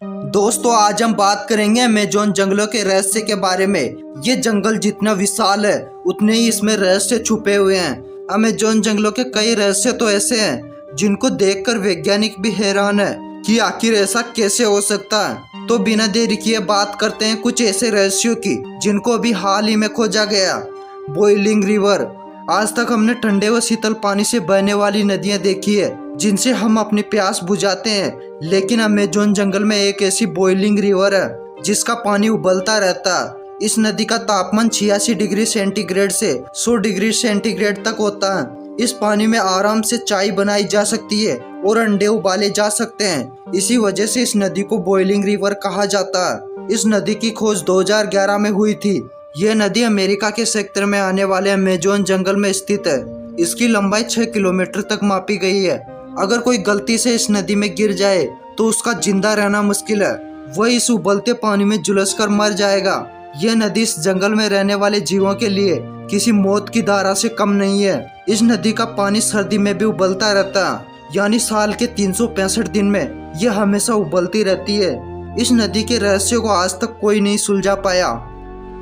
दोस्तों आज हम बात करेंगे अमेज़न जंगलों के रहस्य के बारे में। ये जंगल जितना विशाल है उतने ही इसमें रहस्य छुपे हुए हैं। अमेज़न जंगलों के कई रहस्य तो ऐसे हैं जिनको देखकर वैज्ञानिक भी हैरान है कि आखिर ऐसा कैसे हो सकता है। तो बिना देरी किए बात करते हैं कुछ ऐसे रहस्यों की जिनको अभी हाल ही में खोजा गया। Boiling river. आज तक हमने ठंडे व शीतल पानी से बहने वाली नदियां देखी है जिनसे हम अपनी प्यास बुझाते हैं, लेकिन अमेज़न जंगल में एक ऐसी बॉइलिंग रिवर है जिसका पानी उबलता रहता है। इस नदी का तापमान 86 डिग्री सेंटीग्रेड से 100 डिग्री सेंटीग्रेड तक होता है। इस पानी में आराम से चाय बनाई जा सकती है और अंडे उबाले जा सकते हैं। इसी वजह से इस नदी को बॉइलिंग रिवर कहा जाता है। इस नदी की खोज 2011 में हुई थी। यह नदी अमेरिका के सेक्टर में आने वाले अमेज़न जंगल में स्थित है। इसकी लंबाई 6 किलोमीटर तक मापी गई है। अगर कोई गलती से इस नदी में गिर जाए तो उसका जिंदा रहना मुश्किल है। वह इस उबलते पानी में झुलसकर मर जाएगा। यह नदी इस जंगल में रहने वाले जीवों के लिए किसी मौत की धारा से कम नहीं है। इस नदी का पानी सर्दी में भी उबलता रहता है, यानी साल के 365 दिन में यह हमेशा उबलती रहती है। इस नदी के रहस्य को आज तक कोई नहीं सुलझा पाया।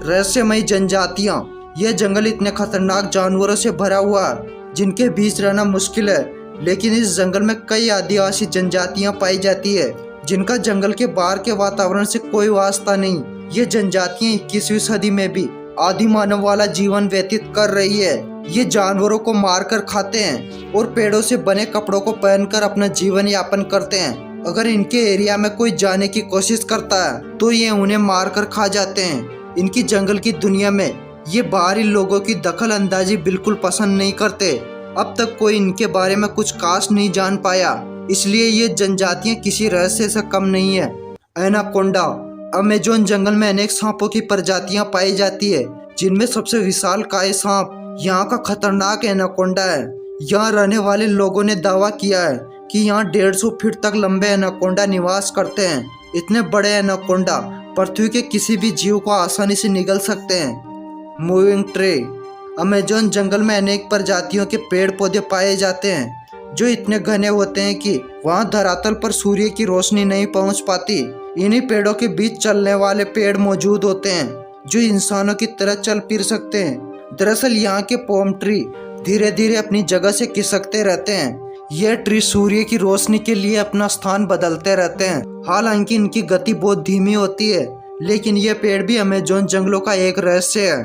रहस्यमयी जनजातियां। यह जंगल इतने खतरनाक जानवरों से भरा हुआ है जिनके बीच रहना मुश्किल है, लेकिन इस जंगल में कई आदिवासी जनजातियां पाई जाती है जिनका जंगल के बाहर के वातावरण से कोई वास्ता नहीं। ये जनजातियां 21वीं सदी में भी आदि मानव वाला जीवन व्यतीत कर रही है। ये जानवरों को मारकर खाते हैं और पेड़ों से बने कपड़ों को पहनकर अपना जीवन यापन करते हैं। अगर इनके एरिया में कोई जाने की कोशिश करता है तो ये उन्हें मारकर खा जाते हैं। इनकी जंगल की दुनिया में ये बाहरी लोगों की दखल अंदाजी बिल्कुल पसंद नहीं करते। अब तक कोई इनके बारे में कुछ खास नहीं जान पाया, इसलिए ये जनजातियां किसी रहस्य से कम नहीं है। एनाकोंडा। अमेज़न जंगल में अनेक सांपों की प्रजातियां पाई जाती है, जिनमें सबसे विशालकाय सांप यहाँ का खतरनाक एनाकोंडा है। यहाँ रहने वाले लोगों ने दावा किया है कि यहाँ 150 फीट तक लंबे एनाकोंडा निवास करते हैं। इतने बड़े एनाकोंडा पृथ्वी के किसी भी जीव को आसानी से निगल सकते हैं। Moving tree. अमेज़न जंगल में अनेक प्रजातियों के पेड़ पौधे पाए जाते हैं जो इतने घने होते हैं कि वहाँ धरातल पर सूर्य की रोशनी नहीं पहुँच पाती। इन्हीं पेड़ों के बीच चलने वाले पेड़ मौजूद होते हैं जो इंसानों की तरह चल फिर सकते हैं। दरअसल यहाँ के पॉम ट्री धीरे धीरे अपनी जगह से खिसकते रहते हैं। यह ट्री सूर्य की रोशनी के लिए अपना स्थान बदलते रहते हैं। हालांकि इनकी गति बहुत धीमी होती है, लेकिन यह पेड़ भी अमेज़न जंगलों का एक रहस्य है।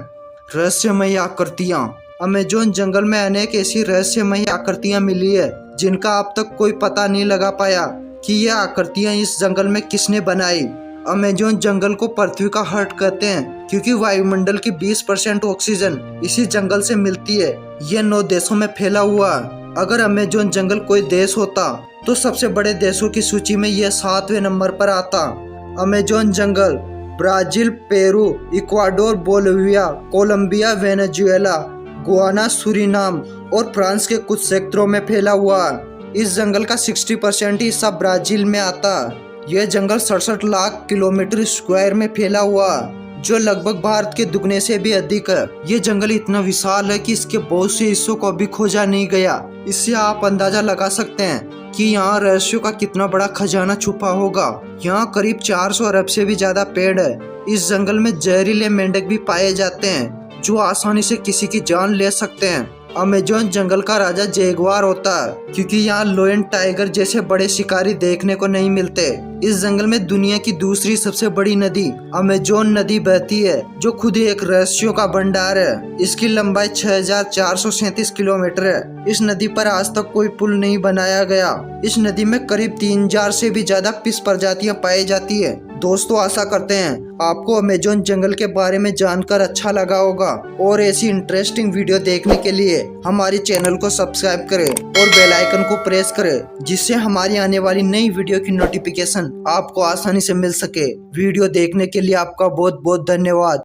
रहस्यमयी आकृतियाँ। अमेज़न जंगल में अनेक ऐसी रहस्यमयी आकृतियाँ मिली है जिनका अब तक कोई पता नहीं लगा पाया कि यह आकृतियाँ इस जंगल में किसने बनाई। अमेज़न जंगल को पृथ्वी का हार्ट कहते हैं क्योंकि वायुमंडल की 20% ऑक्सीजन इसी जंगल से मिलती है। यह 9 देशों में फैला हुआ है। अगर अमेज़न जंगल कोई देश होता तो सबसे बड़े देशों की सूची में यह 7वें नंबर पर आता। अमेज़न जंगल Brazil, Peru, Ecuador, Bolivia, Colombia, Venezuela, Guyana, Suriname और फ्रांस के कुछ क्षेत्रों में फैला हुआ है। इस जंगल का 60% हिस्सा ब्राजील में आता है। यह जंगल 67 लाख किलोमीटर स्क्वायर में फैला हुआ है, जो लगभग भारत के दुगने से भी अधिक है। ये जंगल इतना विशाल है कि इसके बहुत से हिस्सों को अभी खोजा नहीं गया। इससे आप अंदाजा लगा सकते हैं कि यहाँ रहस्यों का कितना बड़ा खजाना छुपा होगा। यहाँ करीब 400 अरब से भी ज्यादा पेड़ है। इस जंगल में जहरीले मेंढक भी पाए जाते हैं जो आसानी से किसी की जान ले सकते हैं। अमेज़न जंगल का राजा जैगुआर होता है क्योंकि यहाँ लायन, टाइगर जैसे बड़े शिकारी देखने को नहीं मिलते। इस जंगल में दुनिया की दूसरी सबसे बड़ी नदी अमेज़न नदी बहती है जो खुद एक रहस्यों का भंडार है। इसकी लंबाई 6437 किलोमीटर है। इस नदी पर आज तक कोई पुल नहीं बनाया गया। इस नदी में करीब 3000 से भी ज्यादा फिश प्रजातियां पाई जाती है। दोस्तों आशा करते हैं आपको अमेज़न जंगल के बारे में जानकर अच्छा लगा होगा और ऐसी इंटरेस्टिंग वीडियो देखने के लिए हमारे चैनल को सब्सक्राइब करें और बेल आइकन को प्रेस करें, जिससे हमारी आने वाली नई वीडियो की नोटिफिकेशन आपको आसानी से मिल सके। वीडियो देखने के लिए आपका बहुत बहुत धन्यवाद।